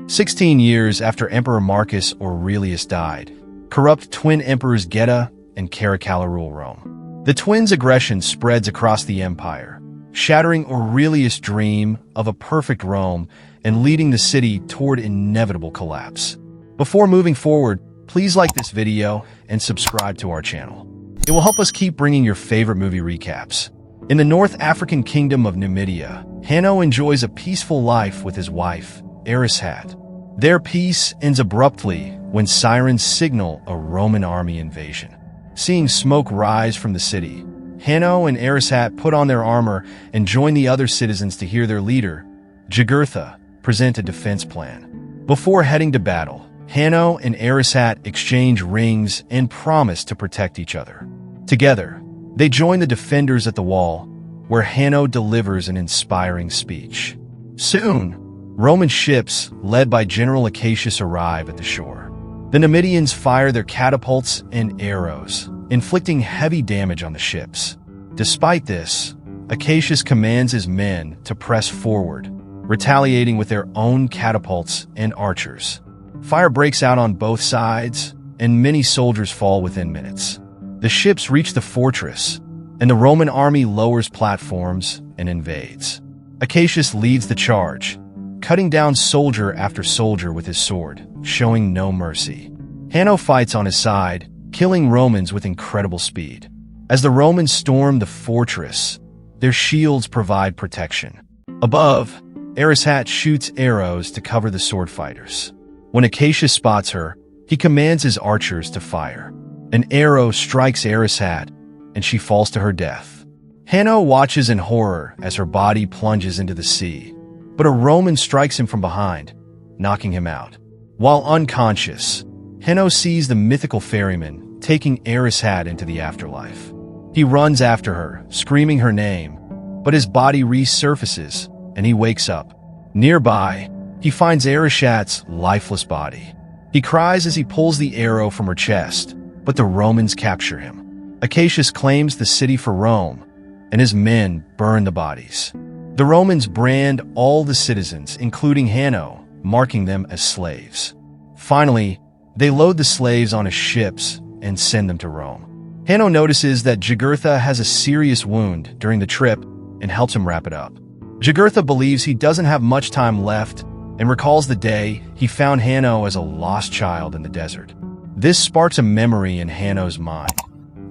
16 years after Emperor Marcus Aurelius died, corrupt twin emperors Geta and Caracalla rule Rome. The twins' aggression spreads across the empire, shattering Aurelius' dream of a perfect Rome and leading the city toward inevitable collapse. Before moving forward, please like this video and subscribe to our channel. It will help us keep bringing your favorite movie recaps. In the North African kingdom of Numidia, Hanno enjoys a peaceful life with his wife, Arishat. Their peace ends abruptly when sirens signal a Roman army invasion. Seeing smoke rise from the city, Hanno and Arishat put on their armor and join the other citizens to hear their leader, Jugurtha, present a defense plan. Before heading to battle, Hanno and Arishat exchange rings and promise to protect each other. Together, they join the defenders at the wall, where Hanno delivers an inspiring speech. Soon, Roman ships, led by General Acacius, arrive at the shore. The Numidians fire their catapults and arrows, inflicting heavy damage on the ships. Despite this, Acacius commands his men to press forward, retaliating with their own catapults and archers. Fire breaks out on both sides, and many soldiers fall within minutes. The ships reach the fortress, and the Roman army lowers platforms and invades. Acacius leads the charge, cutting down soldier after soldier with his sword, showing no mercy. Hanno fights on his side, killing Romans with incredible speed. As the Romans storm the fortress, their shields provide protection. Above, Arishat shoots arrows to cover the sword fighters. When Acacius spots her, he commands his archers to fire. An arrow strikes Arishat, and she falls to her death. Hanno watches in horror as her body plunges into the sea, but a Roman strikes him from behind, knocking him out. While unconscious, Hanno sees the mythical ferryman taking Arishat into the afterlife. He runs after her, screaming her name, but his body resurfaces, and he wakes up. Nearby, he finds Arishat's lifeless body. He cries as he pulls the arrow from her chest, but the Romans capture him. Acacius claims the city for Rome, and his men burn the bodies. The Romans brand all the citizens, including Hanno, marking them as slaves. Finally, they load the slaves onto ships and send them to Rome. Hanno notices that Jugurtha has a serious wound during the trip and helps him wrap it up. Jugurtha believes he doesn't have much time left and recalls the day he found Hanno as a lost child in the desert. This sparks a memory in Hanno's mind.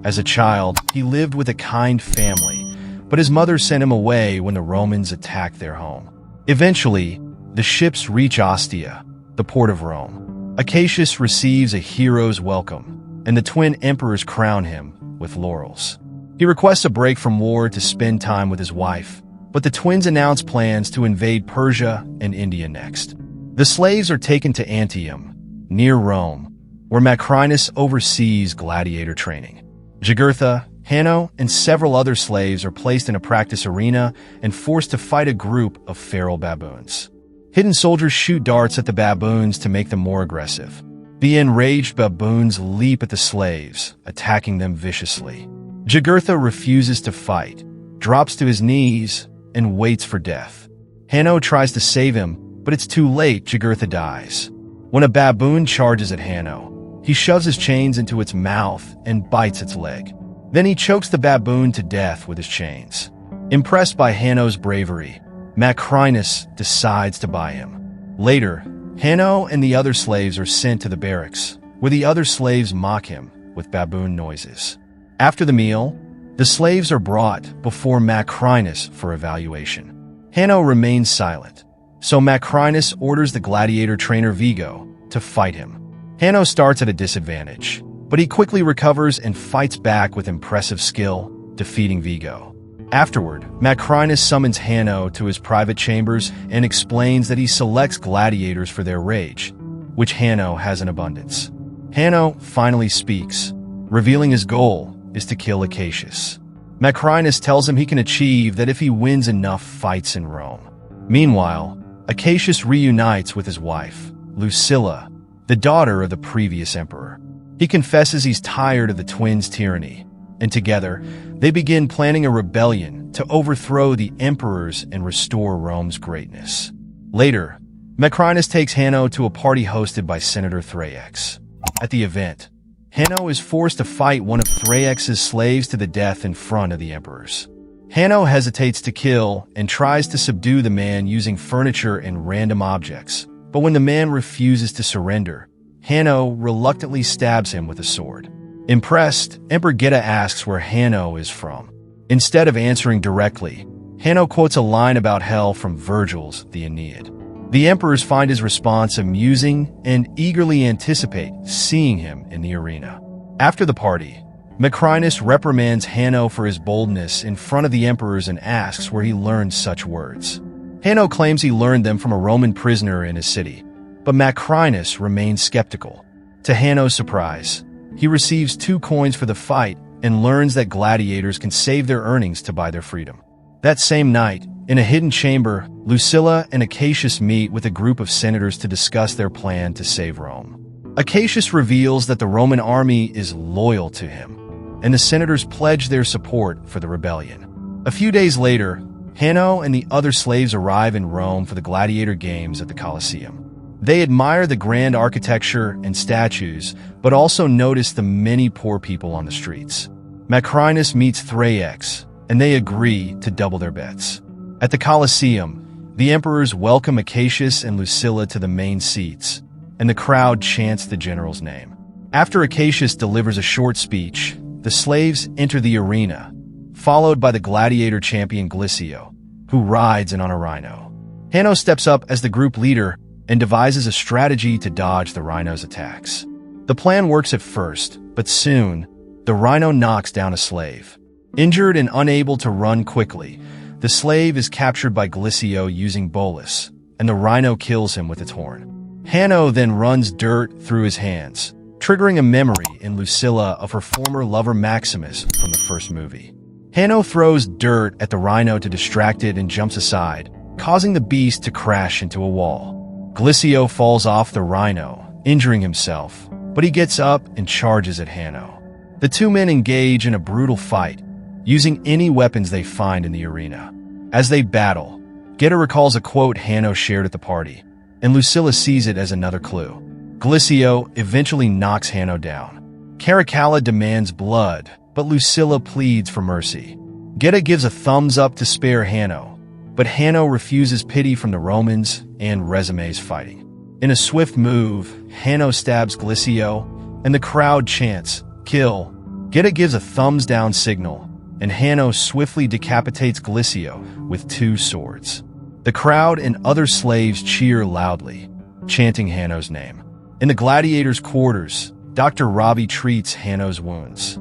As a child, he lived with a kind family, but his mother sent him away when the Romans attacked their home. Eventually, the ships reach Ostia, the port of Rome. Acacius receives a hero's welcome, and the twin emperors crown him with laurels. He requests a break from war to spend time with his wife, but the twins announce plans to invade Persia and India next. The slaves are taken to Antium, near Rome, where Macrinus oversees gladiator training. Jugurtha, Hanno, and several other slaves are placed in a practice arena and forced to fight a group of feral baboons. Hidden soldiers shoot darts at the baboons to make them more aggressive. The enraged baboons leap at the slaves, attacking them viciously. Jugurtha refuses to fight, drops to his knees, and waits for death. Hanno tries to save him, but it's too late. Jugurtha dies. When a baboon charges at Hanno, he shoves his chains into its mouth and bites its leg. Then he chokes the baboon to death with his chains. Impressed by Hanno's bravery, Macrinus decides to buy him. Later, Hanno and the other slaves are sent to the barracks, where the other slaves mock him with baboon noises. After the meal, the slaves are brought before Macrinus for evaluation. Hanno remains silent, so Macrinus orders the gladiator trainer Vigo to fight him. Hanno starts at a disadvantage, but he quickly recovers and fights back with impressive skill, defeating Vigo. Afterward, Macrinus summons Hanno to his private chambers and explains that he selects gladiators for their rage, which Hanno has in abundance. Hanno finally speaks, revealing his goal is to kill Acacius. Macrinus tells him he can achieve that if he wins enough fights in Rome. Meanwhile, Acacius reunites with his wife, Lucilla, the daughter of the previous emperor. He confesses he's tired of the twins' tyranny, and together, they begin planning a rebellion to overthrow the emperors and restore Rome's greatness. Later, Macrinus takes Hanno to a party hosted by Senator Thraex. At the event, Hanno is forced to fight one of Thraex's slaves to the death in front of the emperors. Hanno hesitates to kill and tries to subdue the man using furniture and random objects, but when the man refuses to surrender, Hanno reluctantly stabs him with a sword. Impressed, Emperor Geta asks where Hanno is from. Instead of answering directly, Hanno quotes a line about hell from Virgil's The Aeneid. The emperors find his response amusing and eagerly anticipate seeing him in the arena. After the party, Macrinus reprimands Hanno for his boldness in front of the emperors and asks where he learned such words. Hanno claims he learned them from a Roman prisoner in his city, but Macrinus remains skeptical. To Hanno's surprise, he receives 2 coins for the fight and learns that gladiators can save their earnings to buy their freedom. That same night, in a hidden chamber, Lucilla and Acacius meet with a group of senators to discuss their plan to save Rome. Acacius reveals that the Roman army is loyal to him, and the senators pledge their support for the rebellion. A few days later, Hanno and the other slaves arrive in Rome for the Gladiator games at the Colosseum. They admire the grand architecture and statues, but also notice the many poor people on the streets. Macrinus meets Thraex, and they agree to double their bets. At the Colosseum, the emperors welcome Acacius and Lucilla to the main seats, and the crowd chants the general's name. After Acacius delivers a short speech, the slaves enter the arena, followed by the gladiator champion Glycio, who rides in on a rhino. Hanno steps up as the group leader and devises a strategy to dodge the rhino's attacks. The plan works at first, but soon, the rhino knocks down a slave. Injured and unable to run quickly, the slave is captured by Glycio using bolus, and the rhino kills him with its horn. Hanno then runs dirt through his hands, triggering a memory in Lucilla of her former lover Maximus from the first movie. Hanno throws dirt at the rhino to distract it and jumps aside, causing the beast to crash into a wall. Glycio falls off the rhino, injuring himself, but he gets up and charges at Hanno. The 2 men engage in a brutal fight, using any weapons they find in the arena. As they battle, Geta recalls a quote Hanno shared at the party, and Lucilla sees it as another clue. Glycio eventually knocks Hanno down. Caracalla demands blood, but Lucilla pleads for mercy. Geta gives a thumbs up to spare Hanno, but Hanno refuses pity from the Romans and resumes fighting. In a swift move, Hanno stabs Glycio, and the crowd chants, "Kill." Geta gives a thumbs down signal, and Hanno swiftly decapitates Glycio with 2 swords. The crowd and other slaves cheer loudly, chanting Hanno's name. In the gladiators' quarters, Dr. Robbie treats Hanno's wounds.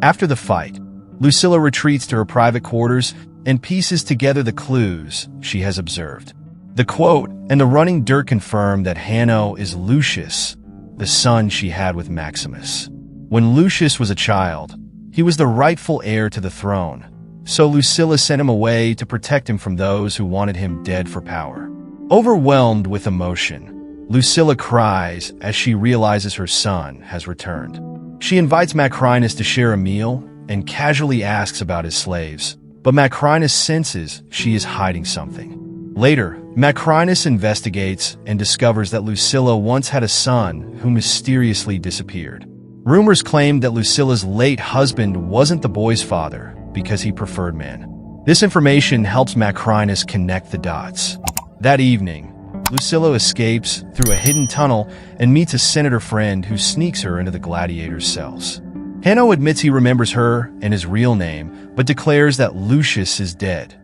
After the fight, Lucilla retreats to her private quarters and pieces together the clues she has observed. The quote and the running dirt confirm that Hanno is Lucius, the son she had with Maximus. When Lucius was a child, he was the rightful heir to the throne, so Lucilla sent him away to protect him from those who wanted him dead for power. Overwhelmed with emotion, Lucilla cries as she realizes her son has returned. She invites Macrinus to share a meal and casually asks about his slaves, but Macrinus senses she is hiding something. Later, Macrinus investigates and discovers that Lucilla once had a son who mysteriously disappeared. Rumors claimed that Lucilla's late husband wasn't the boy's father because he preferred men. This information helps Macrinus connect the dots. That evening, Lucilla escapes through a hidden tunnel and meets a senator friend who sneaks her into the gladiators' cells. Hanno admits he remembers her and his real name, but declares that Lucius is dead.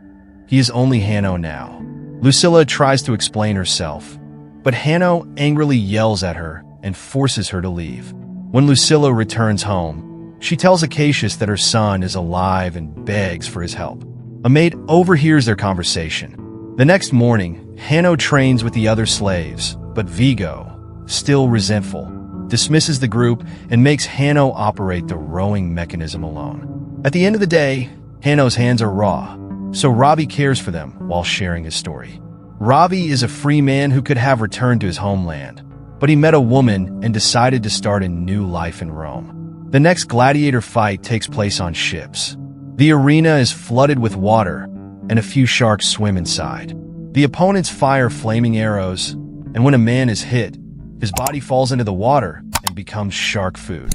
He is only Hanno now. Lucilla tries to explain herself, but Hanno angrily yells at her and forces her to leave. When Lucilla returns home, she tells Acacius that her son is alive and begs for his help. A maid overhears their conversation. The next morning, Hanno trains with the other slaves, but Vigo, still resentful, dismisses the group and makes Hanno operate the rowing mechanism alone. At the end of the day, Hanno's hands are raw, so Robbie cares for them while sharing his story. Robbie is a free man who could have returned to his homeland, but he met a woman and decided to start a new life in Rome. The next gladiator fight takes place on ships. The arena is flooded with water, and a few sharks swim inside. The opponents fire flaming arrows, and when a man is hit, his body falls into the water and becomes shark food.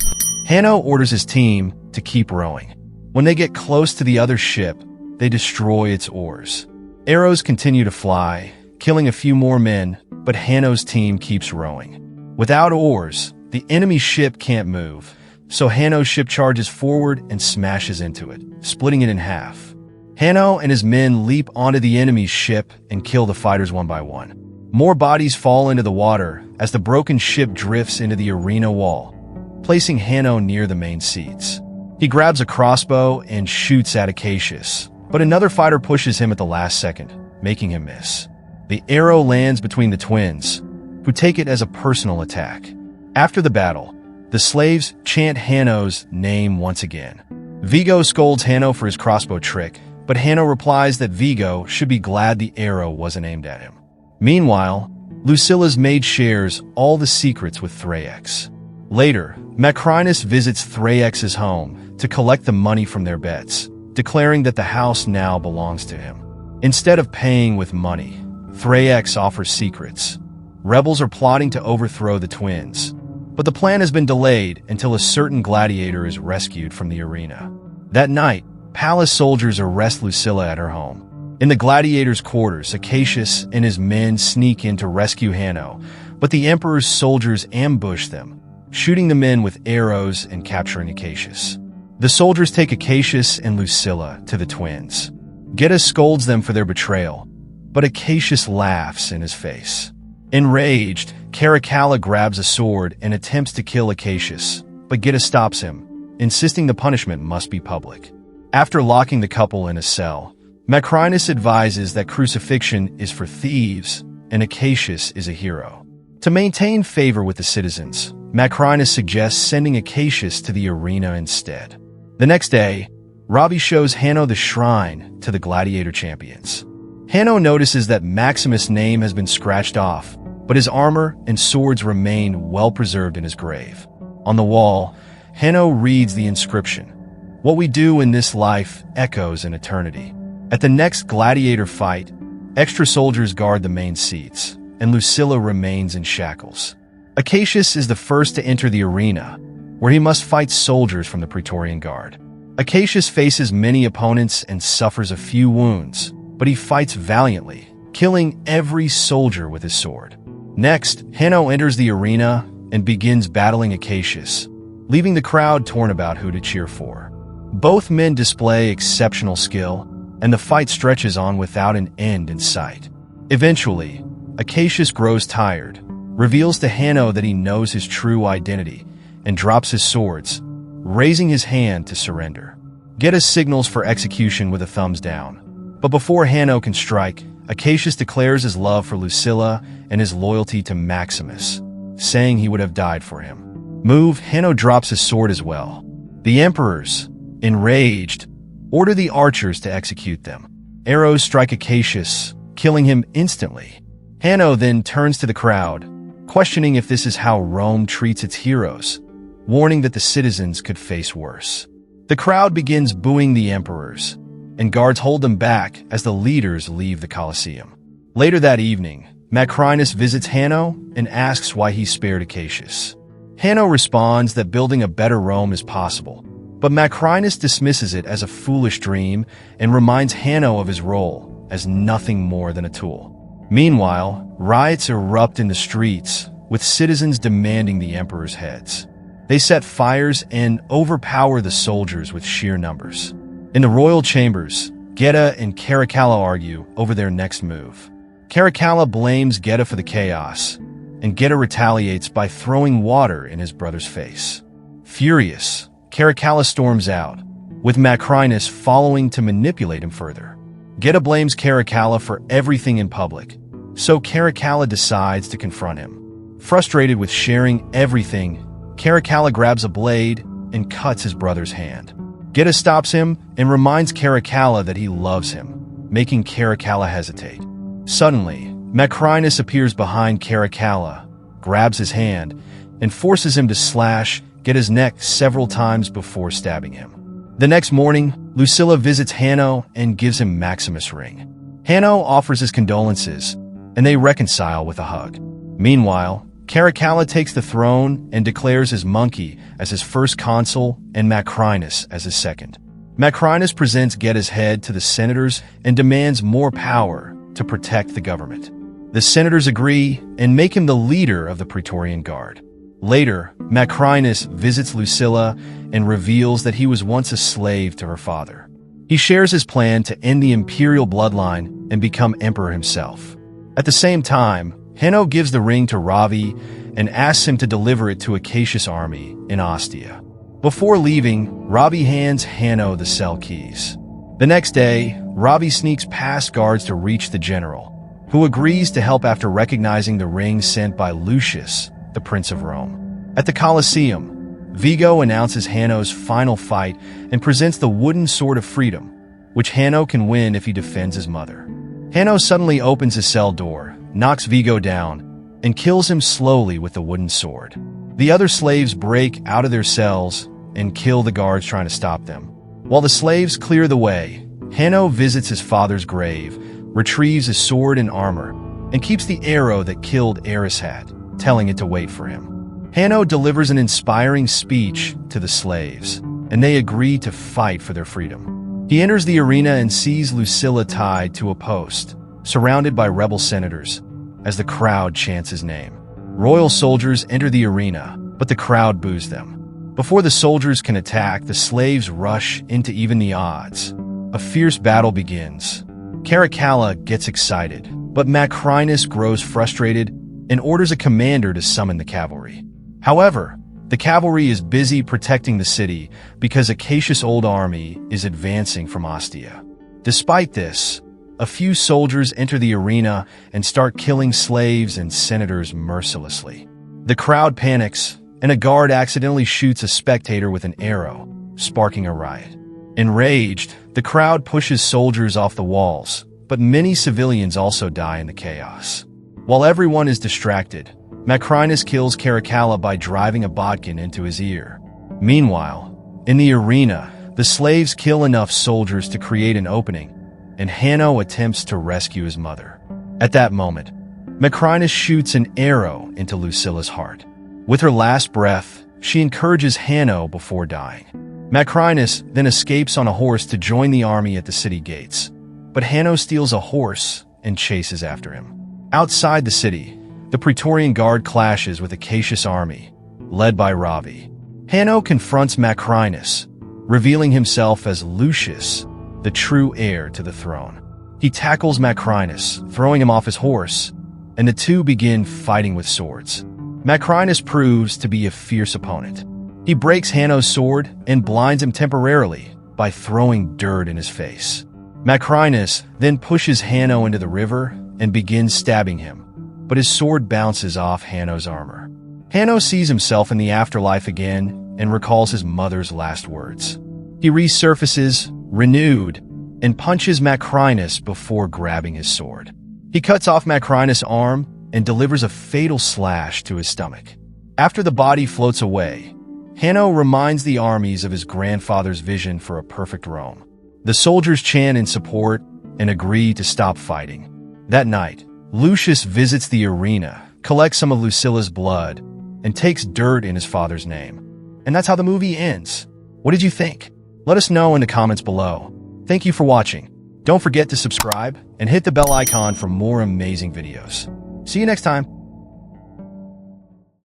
Hanno orders his team to keep rowing. When they get close to the other ship, they destroy its oars. Arrows continue to fly, killing a few more men, but Hanno's team keeps rowing. Without oars, the enemy ship can't move, so Hanno's ship charges forward and smashes into it, splitting it in half. Hanno and his men leap onto the enemy's ship and kill the fighters one by one. More bodies fall into the water as the broken ship drifts into the arena wall, placing Hanno near the main seats. He grabs a crossbow and shoots at Acacius, but another fighter pushes him at the last second, making him miss. The arrow lands between the twins, who take it as a personal attack. After the battle, the slaves chant Hanno's name once again. Vigo scolds Hanno for his crossbow trick, but Hanno replies that Vigo should be glad the arrow wasn't aimed at him. Meanwhile, Lucilla's maid shares all the secrets with Thraex. Later, Macrinus visits Thraex's home to collect the money from their bets, declaring that the house now belongs to him. Instead of paying with money, Thraex offers secrets. Rebels are plotting to overthrow the twins, but the plan has been delayed until a certain gladiator is rescued from the arena. That night, palace soldiers arrest Lucilla at her home. In the gladiator's quarters, Acacius and his men sneak in to rescue Hanno, but the emperor's soldiers ambush them, shooting the men with arrows and capturing Acacius. The soldiers take Acacius and Lucilla to the twins. Geta scolds them for their betrayal, but Acacius laughs in his face. Enraged, Caracalla grabs a sword and attempts to kill Acacius, but Geta stops him, insisting the punishment must be public. After locking the couple in a cell, Macrinus advises that crucifixion is for thieves and Acacius is a hero. To maintain favor with the citizens, Macrinus suggests sending Acacius to the arena instead. The next day, Robbie shows Hanno the shrine to the gladiator champions. Hanno notices that Maximus' name has been scratched off, but his armor and swords remain well preserved in his grave. On the wall, Hanno reads the inscription, "What we do in this life echoes in eternity." At the next gladiator fight, extra soldiers guard the main seats, and Lucilla remains in shackles. Acacius is the first to enter the arena, where he must fight soldiers from the Praetorian Guard. Acacius faces many opponents and suffers a few wounds, but he fights valiantly, killing every soldier with his sword. Next, Hanno enters the arena and begins battling Acacius, leaving the crowd torn about who to cheer for. Both men display exceptional skill, and the fight stretches on without an end in sight. Eventually, Acacius grows tired, reveals to Hanno that he knows his true identity, and drops his swords, raising his hand to surrender. Geta signals for execution with a thumbs down. But before Hanno can strike, Acacius declares his love for Lucilla and his loyalty to Maximus, saying he would have died for him. Moved, Hanno drops his sword as well. The emperors, enraged, order the archers to execute them. Arrows strike Acacius, killing him instantly. Hanno then turns to the crowd, questioning if this is how Rome treats its heroes, warning that the citizens could face worse. The crowd begins booing the emperors, and guards hold them back as the leaders leave the Colosseum. Later that evening, Macrinus visits Hanno and asks why he spared Acacius. Hanno responds that building a better Rome is possible, but Macrinus dismisses it as a foolish dream and reminds Hanno of his role as nothing more than a tool. Meanwhile, riots erupt in the streets, with citizens demanding the emperor's heads. They set fires and overpower the soldiers with sheer numbers. In the royal chambers, Geta and Caracalla argue over their next move. Caracalla blames Geta for the chaos, and Geta retaliates by throwing water in his brother's face. Furious, Caracalla storms out, with Macrinus following to manipulate him further. Geta blames Caracalla for everything in public, so Caracalla decides to confront him. Frustrated with sharing everything, Caracalla grabs a blade and cuts his brother's hand. Geta stops him and reminds Caracalla that he loves him, making Caracalla hesitate. Suddenly, Macrinus appears behind Caracalla, grabs his hand, and forces him to slash Geta's neck several times before stabbing him. The next morning, Lucilla visits Hanno and gives him Maximus' ring. Hanno offers his condolences, and they reconcile with a hug. Meanwhile, Caracalla takes the throne and declares his monkey as his first consul and Macrinus as his second. Macrinus presents Geta's head to the senators and demands more power to protect the government. The senators agree and make him the leader of the Praetorian Guard. Later, Macrinus visits Lucilla and reveals that he was once a slave to her father. He shares his plan to end the imperial bloodline and become emperor himself. At the same time, Hanno gives the ring to Ravi and asks him to deliver it to Acacius' army in Ostia. Before leaving, Ravi hands Hanno the cell keys. The next day, Ravi sneaks past guards to reach the general, who agrees to help after recognizing the ring sent by Lucius, the Prince of Rome. At the Colosseum, Vigo announces Hanno's final fight and presents the wooden sword of freedom, which Hanno can win if he defends his mother. Hanno suddenly opens his cell door, knocks Vigo down, and kills him slowly with the wooden sword. The other slaves break out of their cells and kill the guards trying to stop them. While the slaves clear the way, Hanno visits his father's grave, retrieves his sword and armor, and keeps the arrow that killed Erishat, telling it to wait for him. Hanno delivers an inspiring speech to the slaves, and they agree to fight for their freedom. He enters the arena and sees Lucilla tied to a post, surrounded by rebel senators, as the crowd chants his name. Royal soldiers enter the arena, but the crowd boos them. Before the soldiers can attack, the slaves rush into even the odds. A fierce battle begins. Caracalla gets excited, but Macrinus grows frustrated and orders a commander to summon the cavalry. However, the cavalry is busy protecting the city because Acacius' old army is advancing from Ostia. Despite this, a few soldiers enter the arena and start killing slaves and senators mercilessly. The crowd panics, and a guard accidentally shoots a spectator with an arrow, sparking a riot. Enraged, the crowd pushes soldiers off the walls, but many civilians also die in the chaos. While everyone is distracted, Macrinus kills Caracalla by driving a bodkin into his ear. Meanwhile, in the arena, the slaves kill enough soldiers to create an opening, and Hanno attempts to rescue his mother. At that moment, Macrinus shoots an arrow into Lucilla's heart. With her last breath, she encourages Hanno before dying. Macrinus then escapes on a horse to join the army at the city gates, but Hanno steals a horse and chases after him. Outside the city, the Praetorian Guard clashes with Acacius' army, led by Ravi. Hanno confronts Macrinus, revealing himself as Lucius, the true heir to the throne. He tackles Macrinus, throwing him off his horse, and the two begin fighting with swords. Macrinus proves to be a fierce opponent. He breaks Hanno's sword and blinds him temporarily by throwing dirt in his face. Macrinus then pushes Hanno into the river and begins stabbing him, but his sword bounces off Hanno's armor. Hanno sees himself in the afterlife again and recalls his mother's last words. He resurfaces, renewed, and punches Macrinus before grabbing his sword. He cuts off Macrinus' arm and delivers a fatal slash to his stomach. After the body floats away, Hanno reminds the armies of his grandfather's vision for a perfect Rome. The soldiers chant in support and agree to stop fighting. That night, Lucius visits the arena, collects some of Lucilla's blood, and takes dirt in his father's name. And that's how the movie ends. What did you think? Let us know in the comments below. Thank you for watching. Don't forget to subscribe and hit the bell icon for more amazing videos. See you next time.